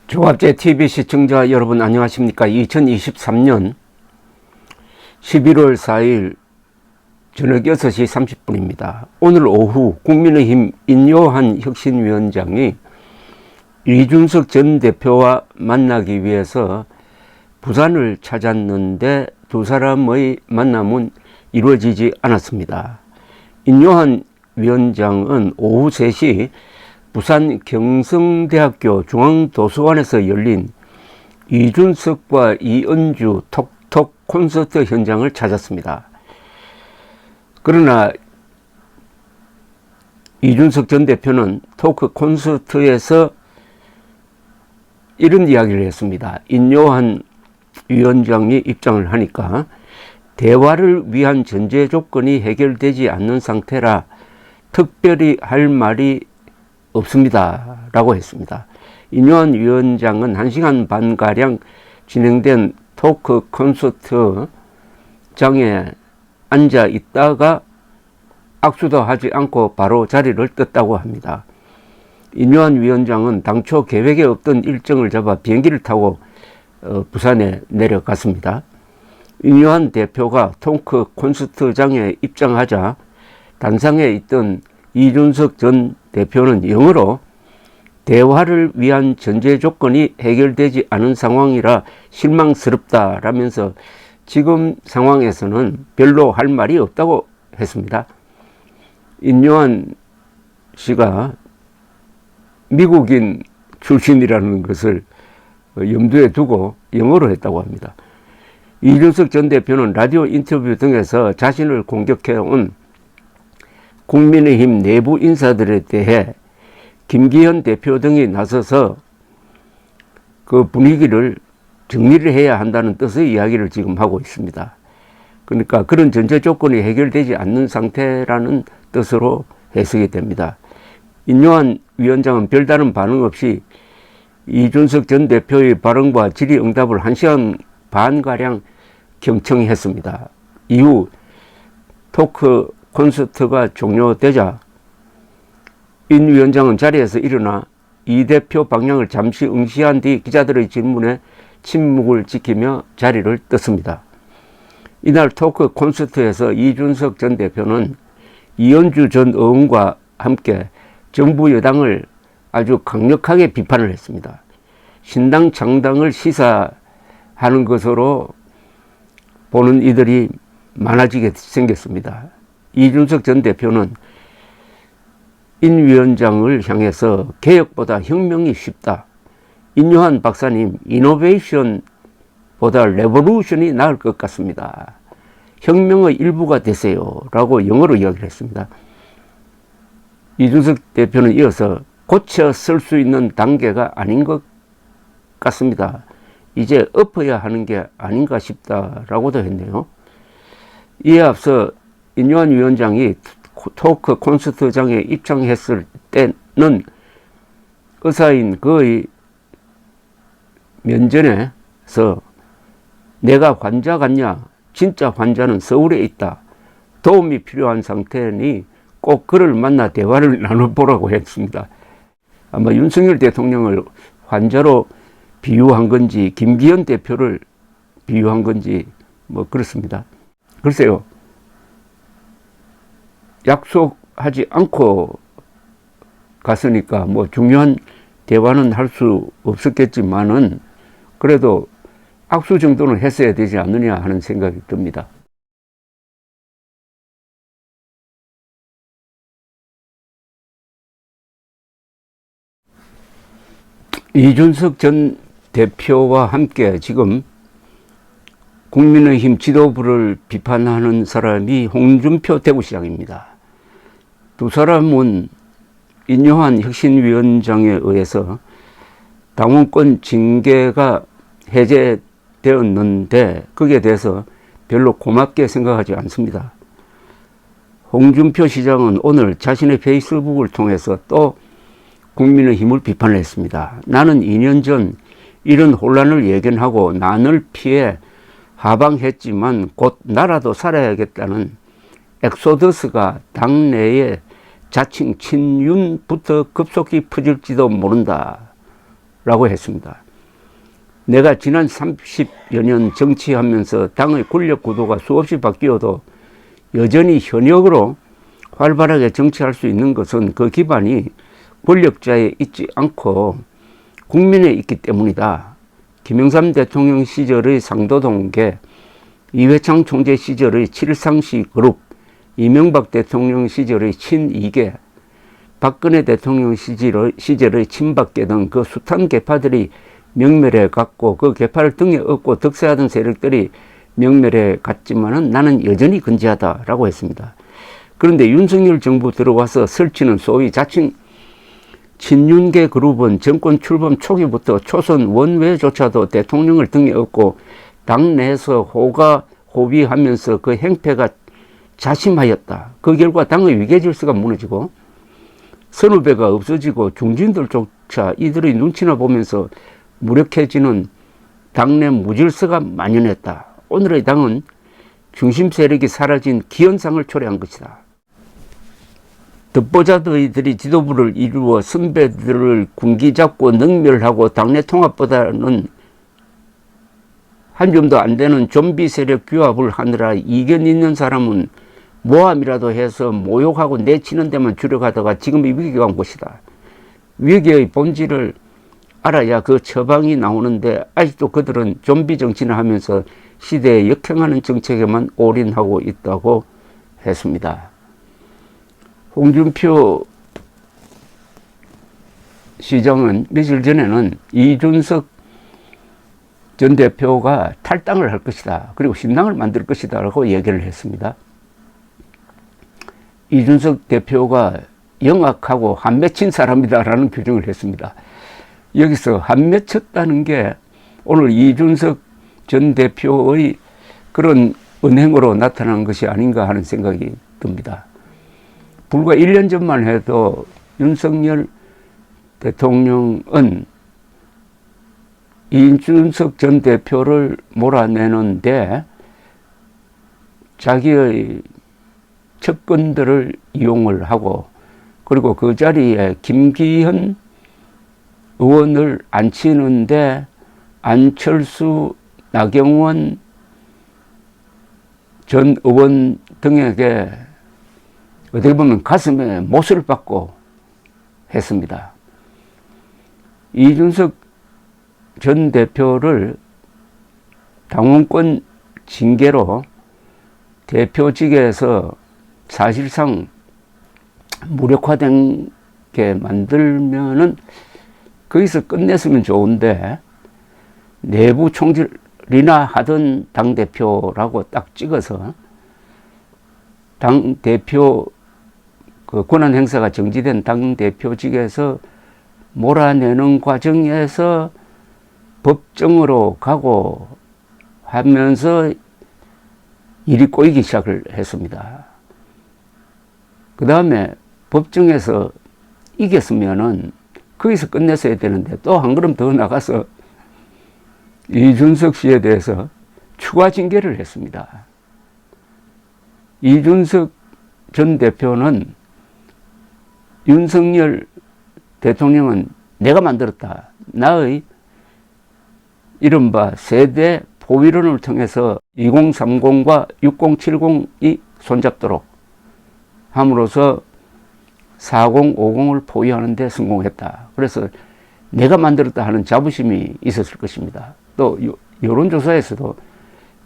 조갑제 TV 시청자 여러분 안녕하십니까. 2023년 11월 4일 저녁 6시 30분입니다. 오늘 오후 국민의힘 인요한 혁신위원장이 이준석 전 대표와 만나기 위해서 부산을 찾았는데 두 사람의 만남은 이루어지지 않았습니다. 인요한 위원장은 오후 3시 부산 경성대학교 중앙도서관에서 열린 이준석과 이은주 톡톡 콘서트 현장을 찾았습니다. 그러나 이준석 전 대표는 토크 콘서트에서 이런 이야기를 했습니다. 인요한 위원장이 입장을 하니까 대화를 위한 전제 조건이 해결되지 않는 상태라 특별히 할 말이 없습니다 라고 했습니다. 인요한 위원장은 1시간 반가량 진행된 토크 콘서트장에 앉아 있다가 악수도 하지 않고 바로 자리를 떴다고 합니다. 인요한 위원장은 당초 계획에 없던 일정을 잡아 비행기를 타고 부산에 내려갔습니다. 인요한 대표가 토크 콘서트장에 입장하자 단상에 있던 이준석 전 대표는 영어로 대화를 위한 전제 조건이 해결되지 않은 상황이라 실망스럽다라면서 지금 상황에서는 별로 할 말이 없다고 했습니다. 인요한 씨가 미국인 출신이라는 것을 염두에 두고 영어로 했다고 합니다. 이준석 전 대표는 라디오 인터뷰 등에서 자신을 공격해온 국민의힘 내부 인사들에 대해 김기현 대표 등이 나서서 그 분위기를 정리를 해야 한다는 뜻의 이야기를 지금 하고 있습니다. 그러니까 그런 전제 조건이 해결되지 않는 상태라는 뜻으로 해석이 됩니다. 인요한 위원장은 별다른 반응 없이 이준석 전 대표의 발언과 질의응답을 1시간 반가량 경청했습니다. 이후 토크 콘서트가 종료되자 인 위원장은 자리에서 일어나 이 대표 방향을 잠시 응시한 뒤 기자들의 질문에 침묵을 지키며 자리를 떴습니다. 이날 토크 콘서트에서 이준석 전 대표는 이은주 전 의원과 함께 정부 여당을 아주 강력하게 비판을 했습니다. 신당 창당을 시사하는 것으로 보는 이들이 많아지게 생겼습니다. 이준석 전 대표는 인 위원장을 향해서 개혁보다 혁명이 쉽다. 인요한 박사님, 이노베이션보다 레보루션이 나을 것 같습니다. 혁명의 일부가 되세요 라고 영어로 이야기를 했습니다. 이준석 대표는 이어서 고쳐 쓸 수 있는 단계가 아닌 것 같습니다. 이제 엎어야 하는 게 아닌가 싶다라고도 했네요. 이에 앞서 인요한 위원장이 토크 콘서트장에 입장했을 때는 의사인 그의 면전에서 내가 환자 같냐? 진짜 환자는 서울에 있다. 도움이 필요한 상태니 꼭 그를 만나 대화를 나눠보라고 했습니다. 아마 윤석열 대통령을 환자로 비유한 건지 김기현 대표를 비유한 건지 뭐 그렇습니다. 글쎄요. 약속하지 않고 갔으니까 뭐 중요한 대화는 할 수 없었겠지만은 그래도 악수 정도는 했어야 되지 않느냐 하는 생각이 듭니다. 이준석 전 대표와 함께 지금 국민의힘 지도부를 비판하는 사람이 홍준표 대구시장입니다. 두 사람은 인요한 혁신위원장에 의해서 당원권 징계가 해제되었는데 거기에 대해서 별로 고맙게 생각하지 않습니다. 홍준표 시장은 오늘 자신의 페이스북을 통해서 또 국민의힘을 비판을 했습니다. 나는 2년 전 이런 혼란을 예견하고 난을 피해 하방했지만 곧 나라도 살아야겠다는 엑소더스가 당내에 자칭 친윤부터 급속히 퍼질지도 모른다 라고 했습니다. 내가 지난 30여 년 정치하면서 당의 권력 구도가 수없이 바뀌어도 여전히 현역으로 활발하게 정치할 수 있는 것은 그 기반이 권력자에 있지 않고 국민에 있기 때문이다. 김영삼 대통령 시절의 상도동계, 이회창 총재 시절의 칠상시 그룹, 이명박 대통령 시절의 친이계, 박근혜 대통령 시절의 친박계 등 그 숱한 계파들이 명멸해 갔고 그 계파를 등에 업고 득세하던 세력들이 명멸해 갔지만은 나는 여전히 건재하다라고 했습니다. 그런데 윤석열 정부 들어와서 설치는 소위 자칭 친윤계 그룹은 정권 출범 초기부터 초선 원외조차도 대통령을 등에 업고 당내에서 호비하면서 그 행패가 자심하였다. 그 결과 당의 위계질서가 무너지고 선후배가 없어지고 중진들조차 이들의 눈치나 보면서 무력해지는 당내 무질서가 만연했다. 오늘의 당은 중심 세력이 사라진 기현상을 초래한 것이다. 득보자들이 지도부를 이루어 선배들을 군기잡고 능멸하고 당내 통합보다는 한 줌도 안 되는 좀비 세력 규합을 하느라 이견 있는 사람은 모함이라도 해서 모욕하고 내치는 데만 주력하다가 지금 위기가 온 것이다. 위기의 본질을 알아야 그 처방이 나오는데 아직도 그들은 좀비 정치를 하면서 시대에 역행하는 정책에만 올인하고 있다고 했습니다. 홍준표 시장은 며칠 전에는 이준석 전 대표가 탈당을 할 것이다. 그리고 신당을 만들 것이다 라고 얘기를 했습니다. 이준석 대표가 영악하고 한맺힌 사람이다라는 규정을 했습니다. 여기서 한맺혔다는 게 오늘 이준석 전 대표의 그런 은행으로 나타난 것이 아닌가 하는 생각이 듭니다. 불과 1년 전만 해도 윤석열 대통령은 이준석 전 대표를 몰아내는데 자기의 측근들을 이용을 하고 그리고 그 자리에 김기현 의원을 앉히는데 안철수, 나경원 전 의원 등에게 어떻게 보면 가슴에 못을 박고 했습니다. 이준석 전 대표를 당원권 징계로 대표직에서 사실상 무력화된 게 만들면은 거기서 끝냈으면 좋은데 내부 총질이나 하던 당대표라고 딱 찍어서 당대표 그 권한 행사가 정지된 당대표직에서 몰아내는 과정에서 법정으로 가고 하면서 일이 꼬이기 시작을 했습니다. 그 다음에 법정에서 이겼으면은 거기서 끝냈어야 되는데 또 한 걸음 더 나가서 이준석 씨에 대해서 추가 징계를 했습니다. 이준석 전 대표는 윤석열 대통령은 내가 만들었다. 나의 이른바 세대 포위론을 통해서 2030과 6070이 손잡도록 함으로써 4050을 포위하는 데 성공했다. 그래서 내가 만들었다 하는 자부심이 있었을 것입니다. 또 여론조사에서도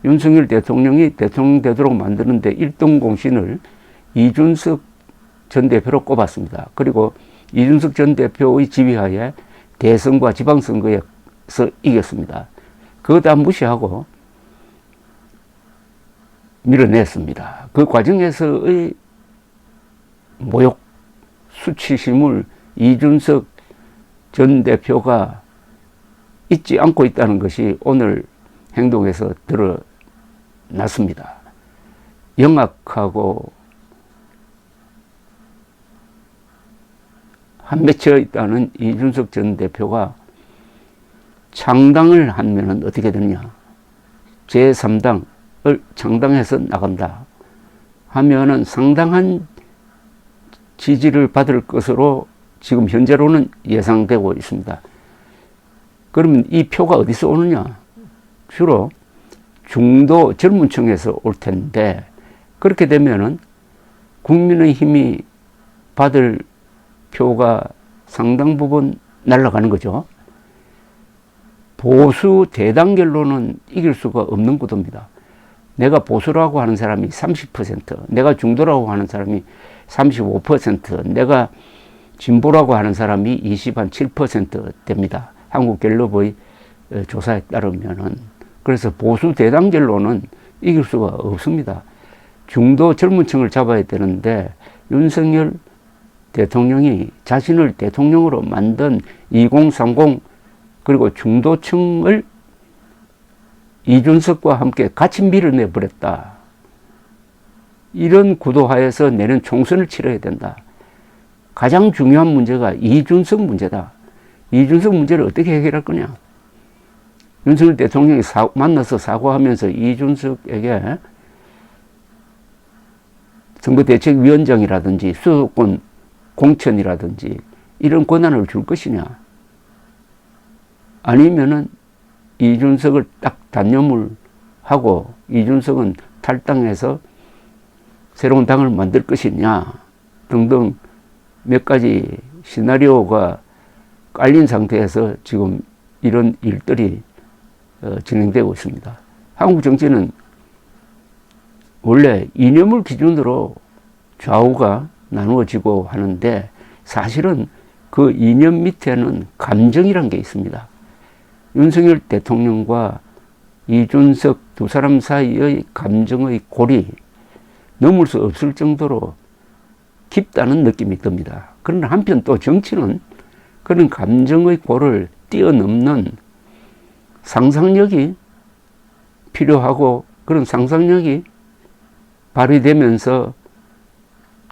윤석열 대통령이 대통령 되도록 만드는데 1등 공신을 이준석 전 대표로 꼽았습니다. 그리고 이준석 전 대표의 지휘하에 대선과 지방선거에서 이겼습니다. 그거 다 무시하고 밀어냈습니다. 그 과정에서의 모욕, 수치심을 이준석 전 대표가 잊지 않고 있다는 것이 오늘 행동에서 드러났습니다. 영악하고 한맺혀 있다는 이준석 전 대표가 창당을 하면 어떻게 되느냐. 제3당을 창당해서 나간다 하면은 상당한 지지를 받을 것으로 지금 현재로는 예상되고 있습니다. 그러면 이 표가 어디서 오느냐? 주로 중도 젊은 층에서 올 텐데, 그렇게 되면은 국민의힘이 받을 표가 상당 부분 날아가는 거죠. 보수 대단결로는 이길 수가 없는 구도입니다. 내가 보수라고 하는 사람이 30%, 내가 중도라고 하는 사람이 35%, 내가 진보라고 하는 사람이 27% 됩니다. 한국갤럽의 조사에 따르면은. 그래서 보수 대단결로는 이길 수가 없습니다. 중도 젊은 층을 잡아야 되는데 윤석열 대통령이 자신을 대통령으로 만든 2030 그리고 중도층을 이준석과 함께 같이 밀어내버렸다. 이런 구도하에서 내년 총선을 치러야 된다. 가장 중요한 문제가 이준석 문제다. 이준석 문제를 어떻게 해결할 거냐. 윤석열 대통령이 만나서 사과하면서 이준석에게 선거대책위원장이라든지 수도권 공천이라든지 이런 권한을 줄 것이냐. 아니면은 이준석을 딱 단념을 하고 이준석은 탈당해서 새로운 당을 만들 것이냐 등등 몇 가지 시나리오가 깔린 상태에서 지금 이런 일들이 진행되고 있습니다. 한국 정치는 원래 이념을 기준으로 좌우가 나누어지고 하는데 사실은 그 이념 밑에는 감정이란 게 있습니다. 윤석열 대통령과 이준석 두 사람 사이의 감정의 골이 넘을 수 없을 정도로 깊다는 느낌이 듭니다. 그러나 한편 또 정치는 그런 감정의 골을 뛰어넘는 상상력이 필요하고 그런 상상력이 발휘되면서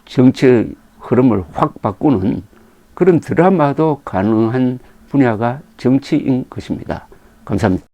정치의 흐름을 확 바꾸는 그런 드라마도 가능한 분야가 정치인 것입니다. 감사합니다.